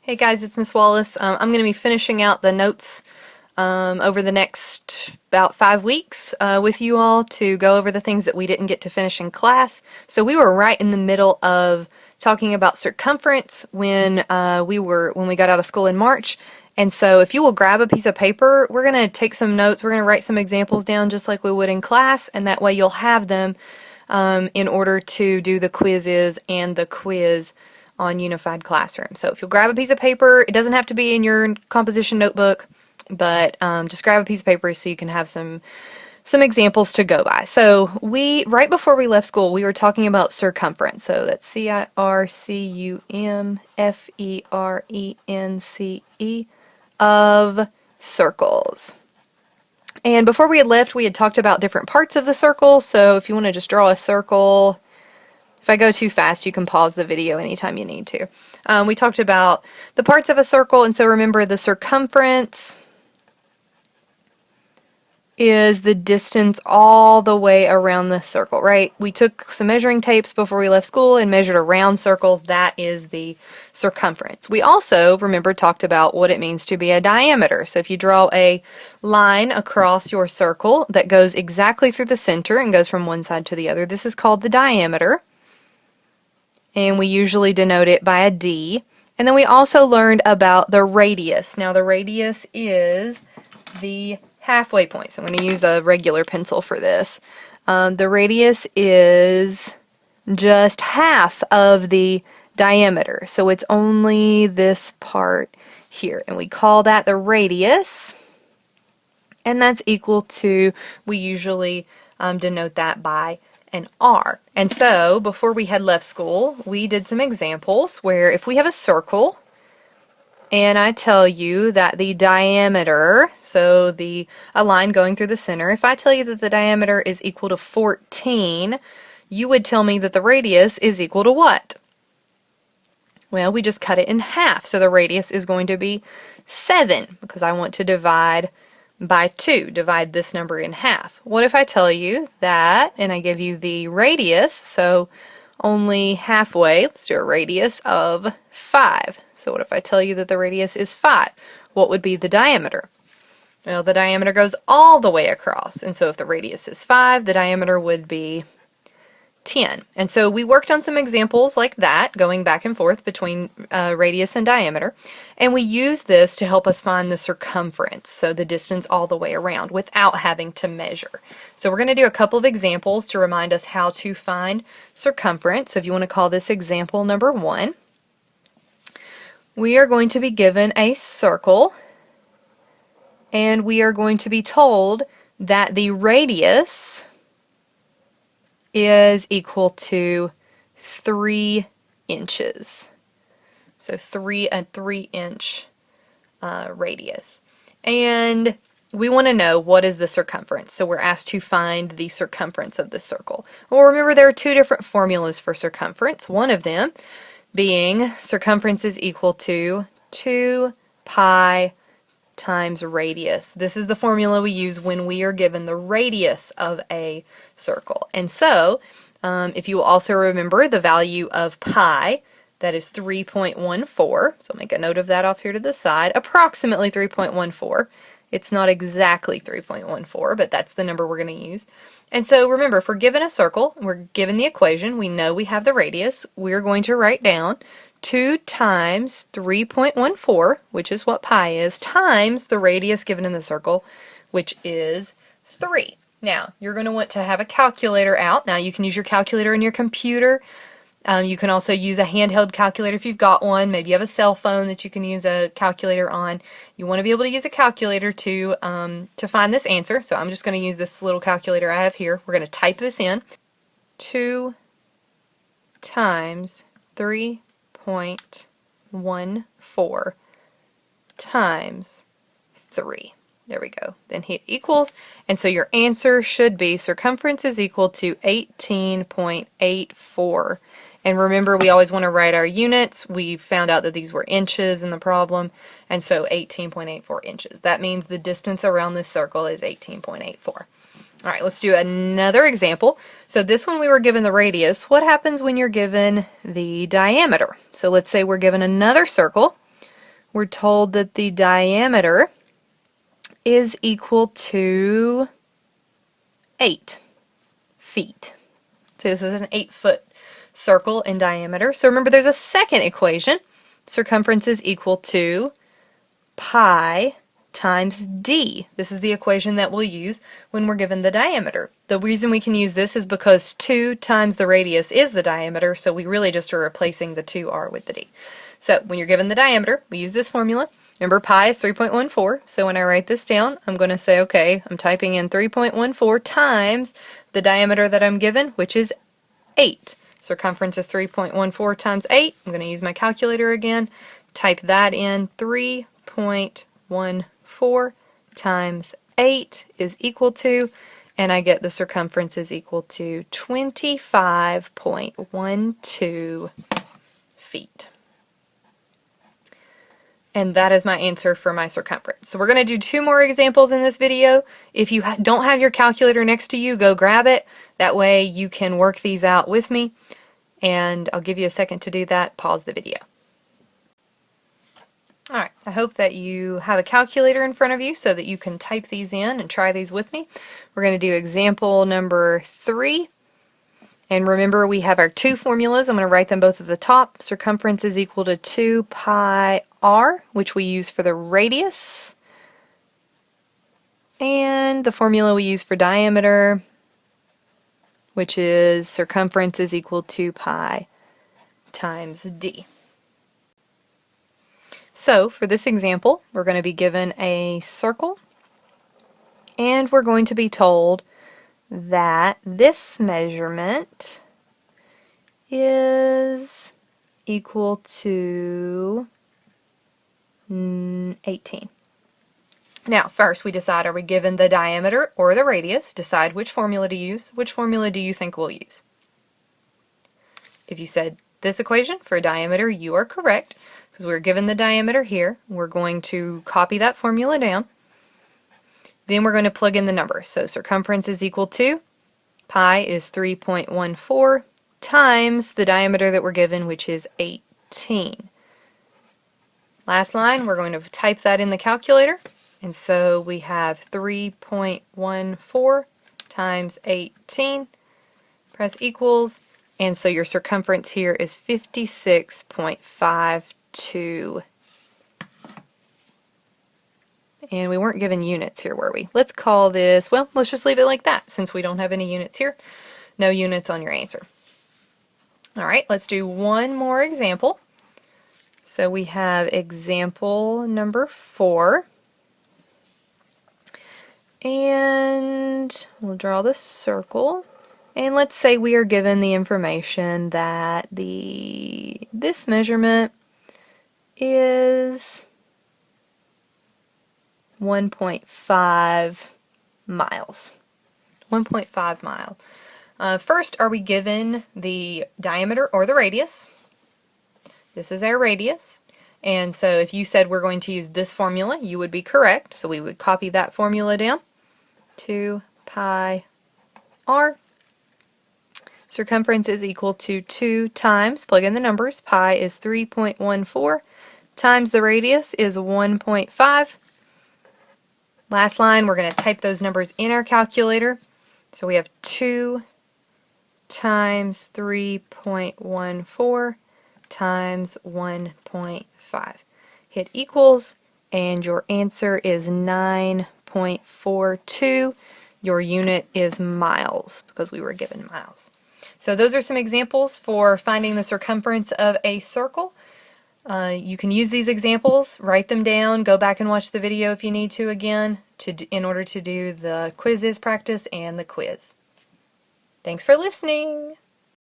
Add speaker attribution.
Speaker 1: Hey guys, it's Miss Wallace. I'm going to be finishing out the notes over the next about 5 weeks with you all to go over the things that we didn't get to finish in class. So we were right in the middle of talking about circumference when we got out of school in March. And so if you will grab a piece of paper, we're going to take some notes. We're going to write some examples down just like we would in class, and that way you'll have them in order to do the quizzes and the quiz on Unified Classroom. So if you'll grab a piece of paper, it doesn't have to be in your composition notebook, but just grab a piece of paper so you can have some examples to go by. So right before we left school, we were talking about circumference. So that's Circumference of circles. And before we had left, we had talked about different parts of the circle. So if you want to just draw a circle, if I go too fast, you can pause the video anytime you need to. We talked about the parts of a circle, and so remember the circumference is the distance all the way around the circle, right? We took some measuring tapes before we left school and measured around circles. That is the circumference. We also, remember, talked about what it means to be a diameter. So if you draw a line across your circle that goes exactly through the center and goes from one side to the other, this is called the diameter. And we usually denote it by a D. And then we also learned about the radius. Now the radius is the halfway point. So I'm going to use a regular pencil for this. The radius is just half of the diameter. So it's only this part here. And we call that the radius. And that's equal to, we usually denote that by an R. And so, before we had left school, we did some examples where if we have a circle, and I tell you that the diameter, so a line going through the center, if I tell you that the diameter is equal to 14, you would tell me that the radius is equal to what? Well, we just cut it in half, so the radius is going to be 7, because I want to divide by 2, divide this number in half. What if I tell you that, and I give you the radius, so only halfway, let's do a radius of 5. So what if I tell you that the radius is 5? What would be the diameter? Well, the diameter goes all the way across, and so if the radius is 5, the diameter would be 10. And so we worked on some examples like that, going back and forth between radius and diameter, and we used this to help us find the circumference, so the distance all the way around, without having to measure. So we're going to do a couple of examples to remind us how to find circumference. So if you want to call this example number 1, we are going to be given a circle, and we are going to be told that the radius is equal to 3 inches. So a 3-inch radius. And we want to know what is the circumference. So we're asked to find the circumference of the circle. Well, remember there are 2 different formulas for circumference. One of them being circumference is equal to 2 pi times radius. This is the formula we use when we are given the radius of a circle. And so, if you will also remember the value of pi, that is 3.14. So I'll make a note of that off here to the side. Approximately 3.14. It's not exactly 3.14, but that's the number we're going to use. And so remember, if we're given a circle, we're given the equation, we know we have the radius, we're going to write down 2 times 3.14, which is what pi is, times the radius given in the circle, which is 3. Now, you're going to want to have a calculator out. Now, you can use your calculator in your computer. You can also use a handheld calculator if you've got one. Maybe you have a cell phone that you can use a calculator on. You want to be able to use a calculator to find this answer. So I'm just going to use this little calculator I have here. We're going to type this in. 2 times 3.14 times 3. There we go. Then hit equals, and so your answer should be circumference is equal to 18.84. And remember, we always want to write our units. We found out that these were inches in the problem, and so 18.84 inches. That means the distance around this circle is 18.84. All right, let's do another example. So this one we were given the radius. What happens when you're given the diameter? So let's say we're given another circle. we're told that the diameter is equal to 8 feet. So this is an 8-foot circle in diameter. So remember, there's a second equation. Circumference is equal to pi times d. This is the equation that we'll use when we're given the diameter. The reason we can use this is because 2 times the radius is the diameter, so we really just are replacing the 2r with the d. So when you're given the diameter, we use this formula. Remember, pi is 3.14, so when I write this down, I'm going to say, okay, I'm typing in 3.14 times the diameter that I'm given, which is 8. Circumference is 3.14 times 8. I'm going to use my calculator again. Type that in. 3.14 times 8 is equal to, and I get the circumference is equal to 25.12 feet. And that is my answer for my circumference. So we're going to do 2 more examples in this video. If you don't have your calculator next to you, go grab it. That way you can work these out with me. And I'll give you a second to do that. Pause the video. Alright, I hope that you have a calculator in front of you so that you can type these in and try these with me. We're going to do example number 3. And remember, we have our 2 formulas. I'm going to write them both at the top. Circumference is equal to 2 pi r, which we use for the radius. And the formula we use for diameter, which is circumference is equal to pi times d. So for this example, we're going to be given a circle, and we're going to be told that this measurement is equal to 18. Now, first we decide, are we given the diameter or the radius? Decide which formula to use. Which formula do you think we'll use? If you said this equation for diameter, you are correct, because we're given the diameter here. We're going to copy that formula down. Then we're going to plug in the number. So circumference is equal to, pi is 3.14 times the diameter that we're given, which is 18. Last line, we're going to type that in the calculator. And so we have 3.14 times 18. Press equals. And so your circumference here is 56.52. And we weren't given units here, were we? Let's call this, well, let's just leave it like that since we don't have any units here. No units on your answer. All right, let's do one more example. So we have example number 4. And we'll draw the circle. And let's say we are given the information that this measurement is 1.5 miles. 1.5 mile. First, are we given the diameter or the radius? This is our radius. And so if you said we're going to use this formula, you would be correct. So we would copy that formula down. 2 pi r. Circumference is equal to 2 times, plug in the numbers, pi is 3.14 times the radius is 1.5. Last line, we're going to type those numbers in our calculator. So we have 2 times 3.14 times 1.5. Hit equals, and your answer is 9.42. Your unit is miles, because we were given miles. So those are some examples for finding the circumference of a circle. You can use these examples, write them down, go back and watch the video if you need to again in order to do the quizzes practice and the quiz. Thanks for listening.